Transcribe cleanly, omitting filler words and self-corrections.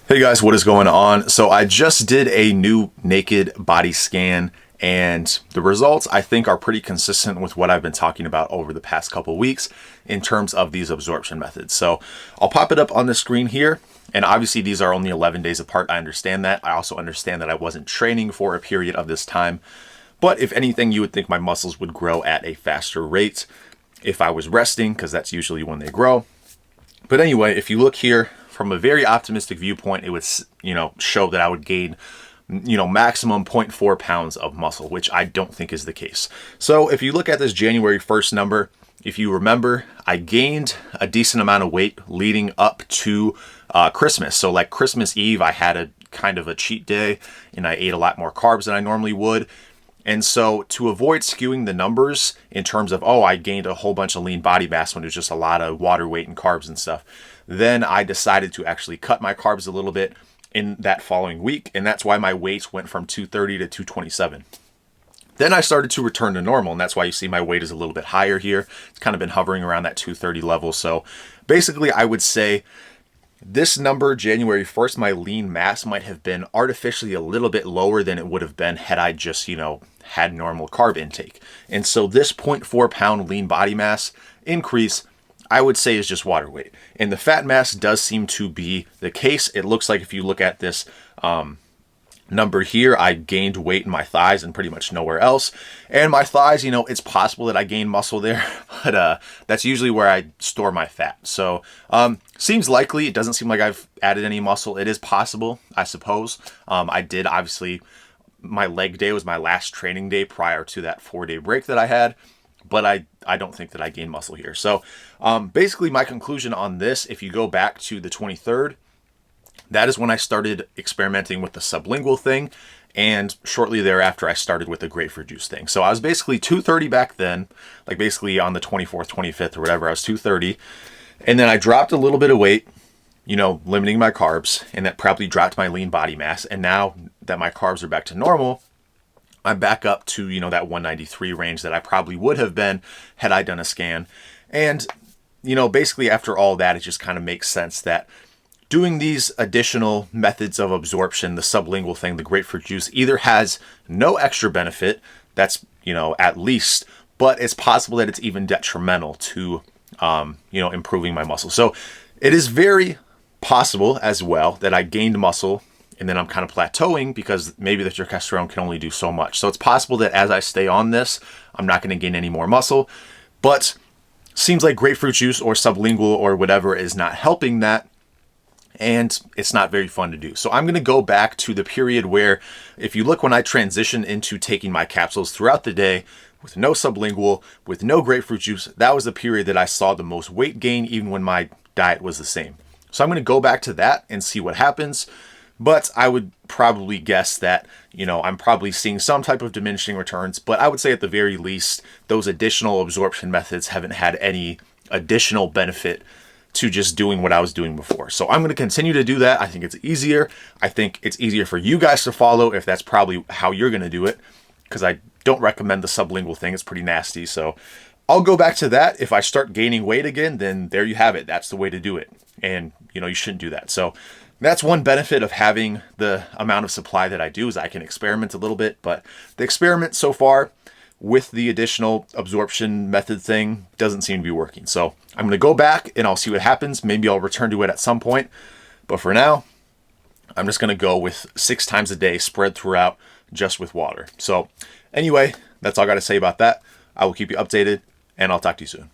Hey guys, what is going on? So I just did a new naked body scan and the results I think are pretty consistent with what I've been talking about over the past couple weeks in terms of these absorption methods. So I'll pop it up on the screen here, and obviously these are only 11 days apart. I understand that. I also understand that I wasn't training for a period of this time, but if anything, you would think my muscles would grow at a faster rate if I was resting, because that's usually when they grow. But anyway, if you look here, from a very optimistic viewpoint, it would, show that I would gain, maximum 0.4 pounds of muscle, which I don't think is the case. So if you look at this January 1st number, if you remember, I gained a decent amount of weight leading up to Christmas. So like Christmas Eve, I had a kind of a cheat day and I ate a lot more carbs than I normally would. And so to avoid skewing the numbers in terms of, I gained a whole bunch of lean body mass when it was just a lot of water weight and carbs and stuff, then I decided to actually cut my carbs a little bit in that following week. And that's why my weight went from 230 to 227. Then I started to return to normal, and that's why you see my weight is a little bit higher here. It's kind of been hovering around that 230 level. So basically I would say this number, January 1st, my lean mass might have been artificially a little bit lower than it would have been had I just, had normal carb intake. And so this 0.4 pound lean body mass increase, I would say, is just water weight. And the fat mass does seem to be the case. It looks like if you look at this number here, I gained weight in my thighs and pretty much nowhere else. And my thighs, it's possible that I gained muscle there, but that's usually where I store my fat. So seems likely. It doesn't seem like I've added any muscle. It is possible, I suppose. I did, obviously, my leg day was my last training day prior to that 4-day break that I had, but I don't think that I gained muscle here. So basically my conclusion on this, if you go back to the 23rd, that is when I started experimenting with the sublingual thing. And shortly thereafter, I started with the grapefruit juice thing. So I was basically 230 back then, like basically on the 24th, 25th or whatever, I was 230. And then I dropped a little bit of weight, limiting my carbs, and that probably dropped my lean body mass. And now that my carbs are back to normal, I'm back up to, that 193 range that I probably would have been had I done a scan. And, basically after all that, it just kind of makes sense that doing these additional methods of absorption, the sublingual thing, the grapefruit juice, either has no extra benefit, that's, at least, but it's possible that it's even detrimental to, improving my muscle. So it is very possible as well that I gained muscle and then I'm kind of plateauing because maybe the testosterone can only do so much. So it's possible that as I stay on this, I'm not going to gain any more muscle, but seems like grapefruit juice or sublingual or whatever is not helping that. And it's not very fun to do. So I'm going to go back to the period where, if you look, when I transitioned into taking my capsules throughout the day with no sublingual, with no grapefruit juice, that was the period that I saw the most weight gain, even when my diet was the same. So I'm going to go back to that and see what happens. But I would probably guess that, I'm probably seeing some type of diminishing returns. But I would say at the very least, those additional absorption methods haven't had any additional benefit to just doing what I was doing before. So I'm going to continue to do that. I think it's easier. I think it's easier for you guys to follow if that's probably how you're going to do it, because I don't recommend the sublingual thing. It's pretty nasty. So I'll go back to that. If I start gaining weight again, then there you have it. That's the way to do it. And, you shouldn't do that. So that's one benefit of having the amount of supply that I do, is I can experiment a little bit. But the experiment so far with the additional absorption method thing doesn't seem to be working. So I'm going to go back and I'll see what happens. Maybe I'll return to it at some point. But for now, I'm just going to go with 6 times a day spread throughout, just with water. So anyway, that's all I got to say about that. I will keep you updated, and I'll talk to you soon.